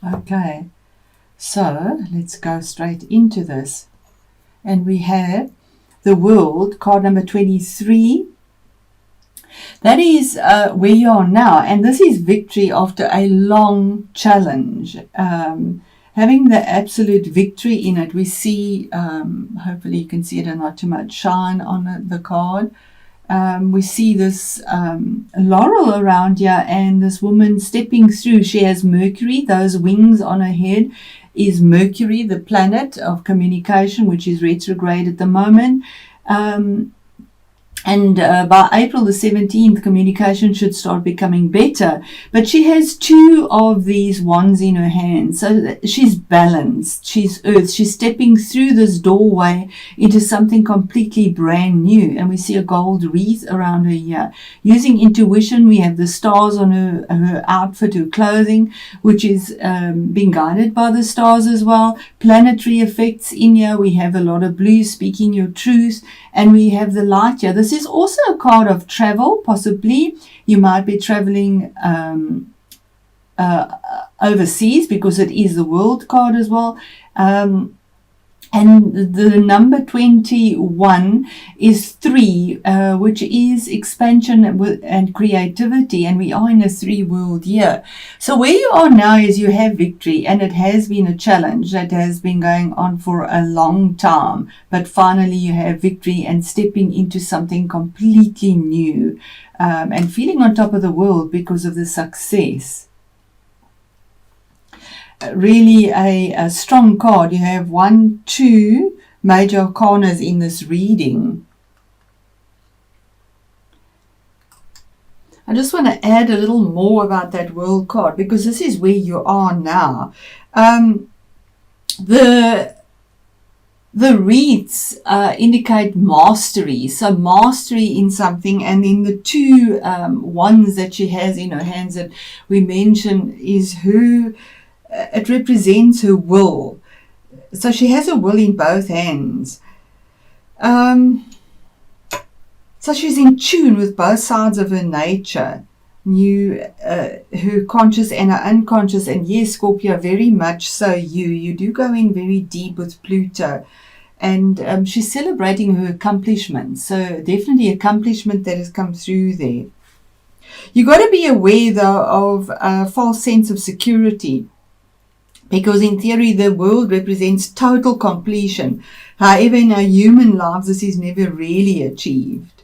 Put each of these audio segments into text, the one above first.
Okay, so let's go straight into this. And we have the World, card number 23. That is where you are now, and this is victory after a long challenge. Having the absolute victory in it, we see, hopefully you can see it and not too much shine on the card. We see this laurel around here, and this woman stepping through. She has Mercury, those wings on her head is Mercury, the planet of communication, which is retrograde at the moment. And by April the 17th, communication should start becoming better. But she has two of these wands in her hand. So she's balanced. She's earth. She's stepping through this doorway into something completely brand new. And we see a gold wreath around her here. Using intuition, we have the stars on her outfit, her clothing, which is being guided by the stars as well. Planetary effects in here. We have a lot of blue, speaking your truth. And we have the light here. This is also a card of travel, possibly. You might be traveling overseas because it is the World card as well. And the number 21 is 3, which is expansion and creativity. And we are in a 3-world year. So where you are now is you have victory. And it has been a challenge that has been going on for a long time. But finally you have victory and stepping into something completely new. And feeling on top of the world because of the success. Really a strong card. You have 1, 2 major arcanas in this reading. I just want to add a little more about that World card because this is where you are now. The wreaths indicate mastery, so mastery in something, and then the two wands that she has in her hands that we mentioned is her. It represents her will. So she has a will in both hands. So she's in tune with both sides of her nature. Her conscious and her unconscious. And yes, Scorpio, very much so you. You do go in very deep with Pluto. And she's celebrating her accomplishments. So definitely accomplishment that has come through there. You've got to be aware, though, of a false sense of security. Because in theory, the world represents total completion. However, in our human lives, this is never really achieved.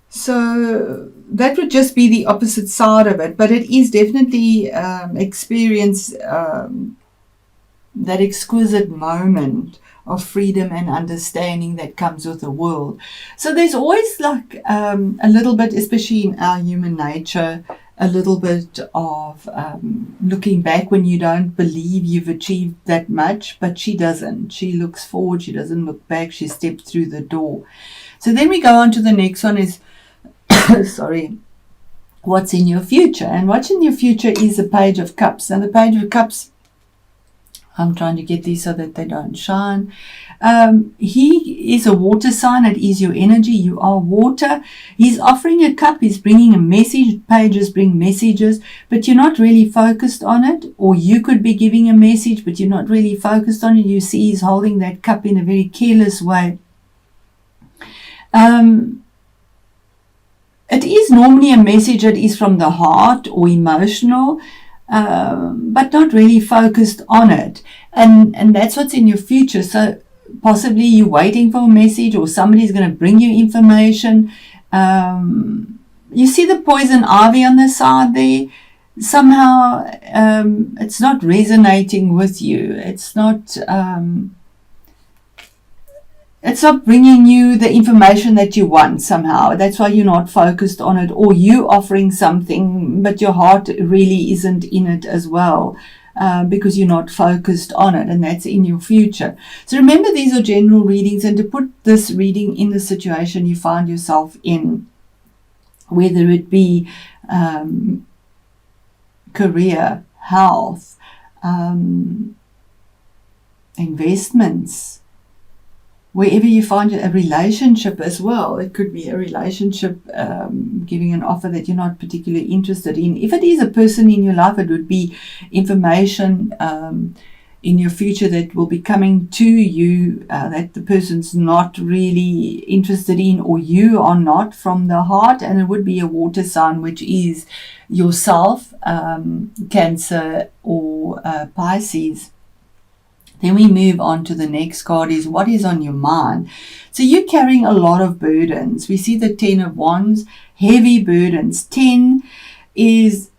So that would just be the opposite side of it. But it is definitely experience that exquisite moment of freedom and understanding that comes with the world. So there's always like a little bit, especially in our human nature, a little bit of looking back when you don't believe you've achieved that much, but she doesn't. She looks forward. She doesn't look back. She stepped through the door. So then we go on to the next one is, sorry, what's in your future? And what's in your future is the Page of Cups. And the Page of Cups, I'm trying to get these so that they don't shine. He is a water sign. It is your energy. You are water. He's offering a cup. He's bringing a message. Pages bring messages, but you're not really focused on it. Or you could be giving a message, but you're not really focused on it. You see he's holding that cup in a very careless way. It is normally a message that is from the heart or emotional, but not really focused on it. And that's what's in your future. So possibly you're waiting for a message or somebody's going to bring you information. You see the poison ivy on the side there. Somehow it's not resonating with you. It's not bringing you the information that you want somehow. That's why you're not focused on it, or you offering something, but your heart really isn't in it as well, because you're not focused on it, and that's in your future. So remember, these are general readings, and to put this reading in the situation you find yourself in, whether it be career, health, investments, wherever you find a relationship as well. It could be a relationship giving an offer that you're not particularly interested in. If it is a person in your life, it would be information in your future that will be coming to you that the person's not really interested in, or you are not, from the heart. And it would be a water sign, which is yourself, Cancer or Pisces. Then we move on to the next card, is what is on your mind. So you're carrying a lot of burdens. We see the 10 of Wands, heavy burdens. 10 is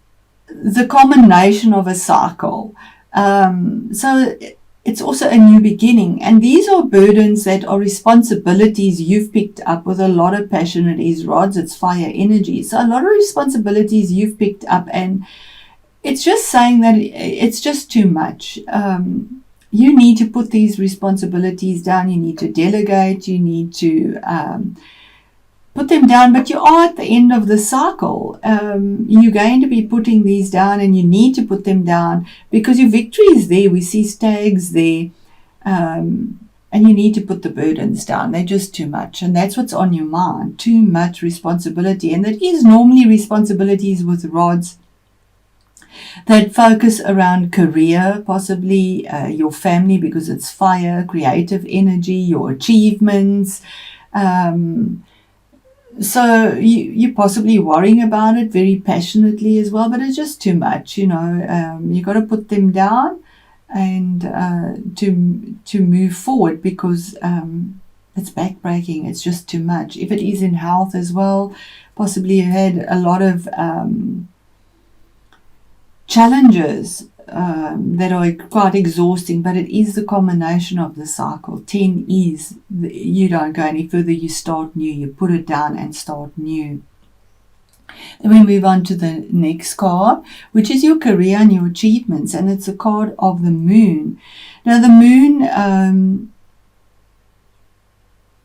the culmination of a cycle. So it's also a new beginning. And these are burdens that are responsibilities you've picked up with a lot of passion. It is rods, it's fire energy. So a lot of responsibilities you've picked up, and it's just saying that it's just too much. You need to put these responsibilities down. You need to delegate. You need to put them down. But you are at the end of the cycle. You're going to be putting these down, and you need to put them down because your victory is there. We see stags there. And you need to put the burdens down. They're just too much. And that's what's on your mind. Too much responsibility. And that is normally responsibilities with rods that focus around career, possibly your family, because it's fire, creative energy, your achievements. So you're possibly worrying about it very passionately as well, but it's just too much, you know. You got to put them down and to move forward, because it's backbreaking. It's just too much. If it is in health as well, possibly you had a lot of challenges that are quite exhausting, but it is the culmination of the cycle. 10 is you don't go any further, you start new, you put it down and start new. Then we move on to the next card, which is your career and your achievements, and it's a card of the moon. Now the moon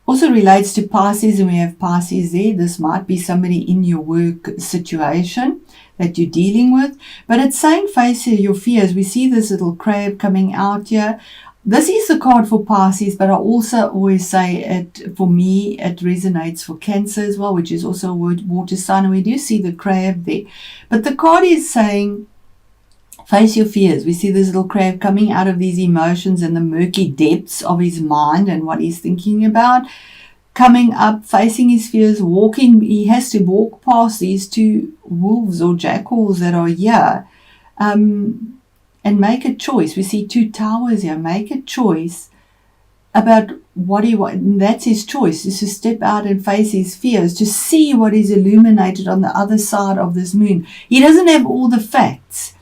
also relates to Pisces, and we have Pisces there. This might be somebody in your work situation that you're dealing with, but it's saying face your fears. We see this little crab coming out here. This is the card for Pisces, but I also always say it, for me, it resonates for Cancer as well, which is also a water sign, and we do see the crab there. But the card is saying face your fears. We see this little crab coming out of these emotions and the murky depths of his mind and what he's thinking about, coming up, facing his fears, walking. He has to walk past these two wolves or jackals that are here, and make a choice. We see two towers here. Make a choice about what he wants. That's his choice, is to step out and face his fears, to see what is illuminated on the other side of this moon. He doesn't have all the facts,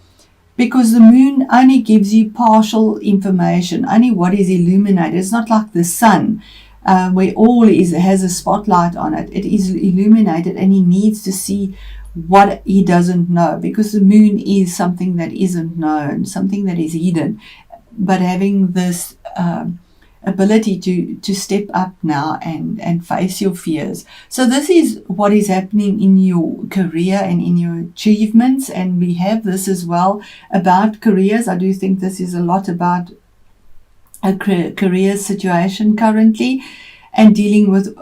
because the moon only gives you partial information, only what is illuminated. It's not like the sun, where all has a spotlight on it. It is illuminated, and he needs to see what he doesn't know, because the moon is something that isn't known, something that is hidden. But having this ability to step up now and face your fears. So this is what is happening in your career and in your achievements, and we have this as well about careers. I do think this is a lot about a career situation currently, and dealing with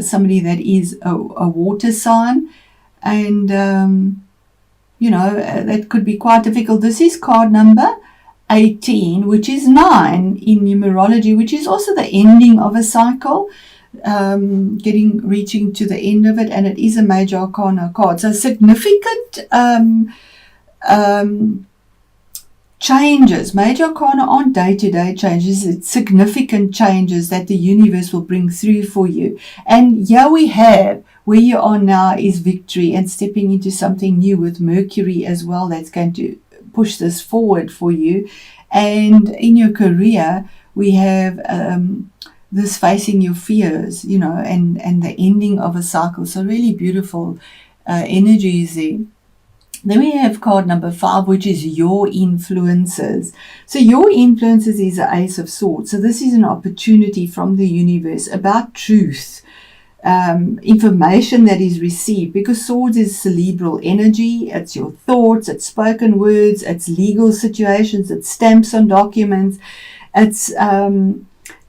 somebody that is a water sign, and that could be quite difficult. This is card number 18, which is 9 in numerology, which is also the ending of a cycle, reaching to the end of it, and it is a major arcana card. So significant changes. Major arcana aren't day-to-day changes. It's significant changes that the universe will bring through for you. And here we have, where you are now is victory and stepping into something new with Mercury as well. That's going to push this forward for you. And in your career, we have this facing your fears, and the ending of a cycle. So really beautiful energies there. Then we have card number 5, which is your influences. So your influences is the Ace of Swords. So this is an opportunity from the universe about truth, information that is received, because swords is cerebral energy. It's your thoughts, it's spoken words, it's legal situations, it's stamps on documents, it's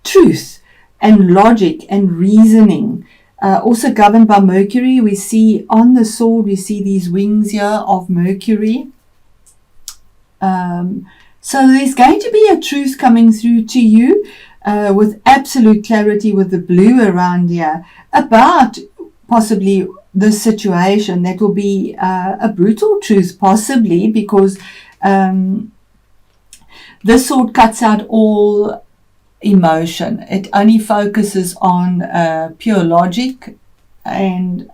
truth. and logic and reasoning. Also governed by Mercury. We see on the sword, we see these wings here of Mercury. So there's going to be a truth coming through to you with absolute clarity with the blue around here about possibly this situation that will be a brutal truth, possibly, because this sword cuts out all emotion. It only focuses on pure logic, and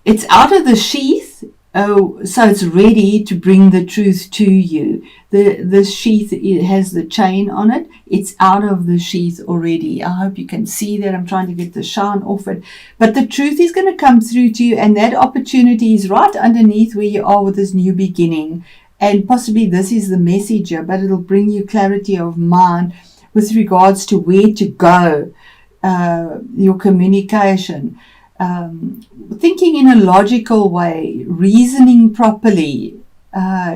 it's out of the sheath. Oh, so it's ready to bring the truth to you. The sheath, it has the chain on it. It's out of the sheath already. I hope you can see that. I'm trying to get the shine off it. But the truth is going to come through to you, and that opportunity is right underneath where you are with this new beginning. And possibly this is the messenger, but it'll bring you clarity of mind with regards to where to go, your communication. Thinking in a logical way, reasoning properly,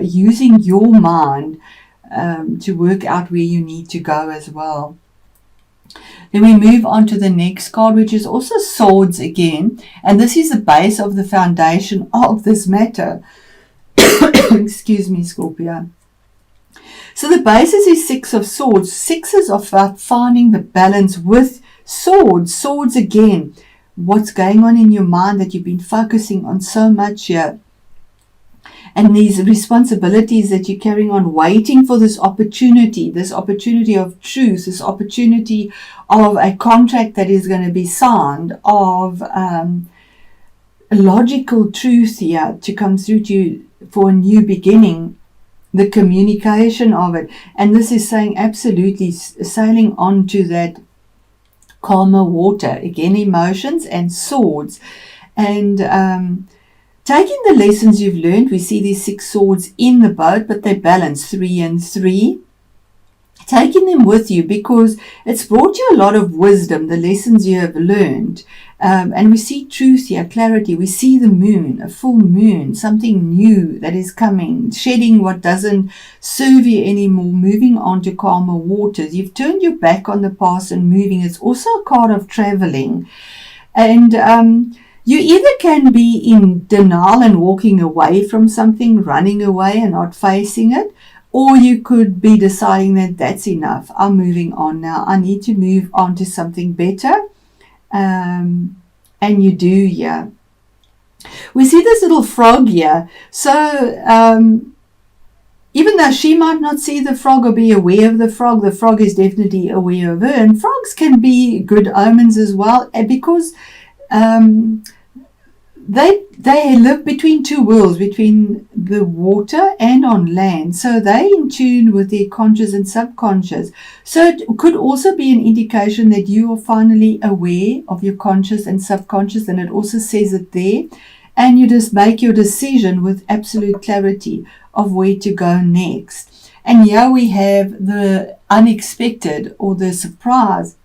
using your mind to work out where you need to go as well. Then we move on to the next card, which is also swords again, and this is the base of the foundation of this matter. Excuse me, Scorpio. So the basis is Six of Swords. Sixes are about finding the balance with swords. Swords again. What's going on in your mind that you've been focusing on so much here, and these responsibilities that you're carrying on, waiting for this opportunity of truth, this opportunity of a contract that is going to be signed, of logical truth here to come through to you for a new beginning, the communication of it. And this is saying absolutely sailing on to that calmer water, again emotions and swords, and taking the lessons you've learned. We see these 6 swords in the boat, but they balance 3 and 3, taking them with you because it's brought you a lot of wisdom, the lessons you have learned. And we see truth here, clarity. We see the moon, a full moon, something new that is coming, shedding what doesn't serve you anymore, moving on to calmer waters. You've turned your back on the past and moving. It's also a card of traveling. And you either can be in denial and walking away from something, running away and not facing it, or you could be deciding that that's enough. I'm moving on now. I need to move on to something better. And you do, yeah. We see this little frog here. So even though she might not see the frog or be aware of the frog is definitely aware of her. And frogs can be good omens as well, because they live between two worlds, between the water and on land. So they're in tune with their conscious and subconscious. So it could also be an indication that you are finally aware of your conscious and subconscious, and it also says it there. And you just make your decision with absolute clarity of where to go next. And here we have the unexpected or the surprise.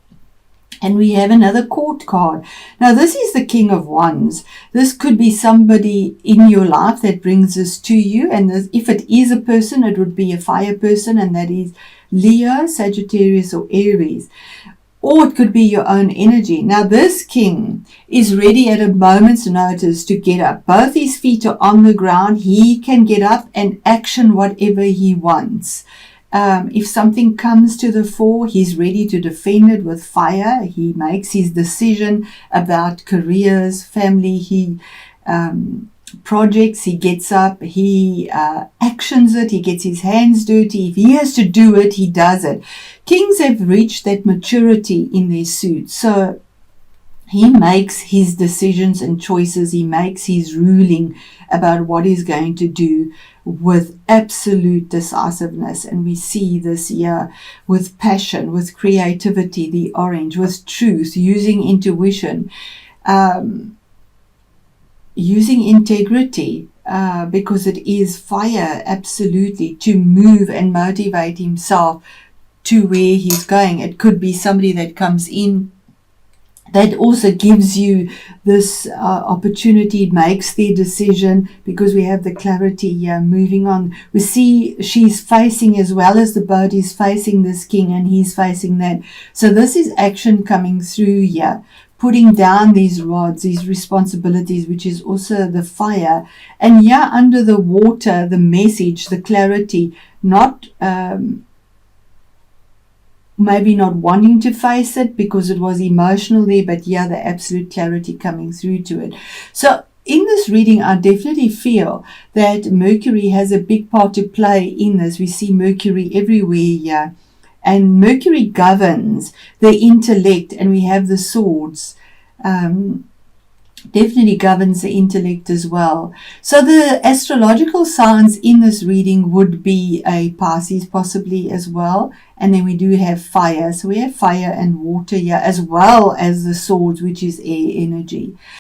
And we have another court card. Now, this is the King of Wands. This could be somebody in your life that brings this to you. And this, if it is a person, it would be a fire person, and that is Leo, Sagittarius, or Aries. Or it could be your own energy. Now, this king is ready at a moment's notice to get up. Both his feet are on the ground. He can get up and action whatever he wants. If something comes to the fore, he's ready to defend it with fire. He makes his decision about careers, family, projects. He gets up, he actions it, he gets his hands dirty. If he has to do it, he does it. Kings have reached that maturity in their suit. So he makes his decisions and choices. He makes his ruling about what he's going to do with absolute decisiveness. And we see this here with passion, with creativity, the orange, with truth, using intuition, using integrity, because it is fire, absolutely, to move and motivate himself to where he's going. It could be somebody that comes in that also gives you this opportunity. It makes their decision, because we have the clarity here. Moving on, we see she's facing, as well as the boat is facing this king, and he's facing that. So this is action coming through here, putting down these rods, these responsibilities, which is also the fire. And here under the water, the message, the clarity, not maybe not wanting to face it because it was emotional there, but yeah, the absolute clarity coming through to it. So in this reading, I definitely feel that Mercury has a big part to play in this. We see Mercury everywhere here, and Mercury governs the intellect, and we have the swords. Definitely governs the intellect as well. So the astrological signs in this reading would be a Pisces possibly as well. And then we do have fire. So we have fire and water here, as well as the swords, which is air energy.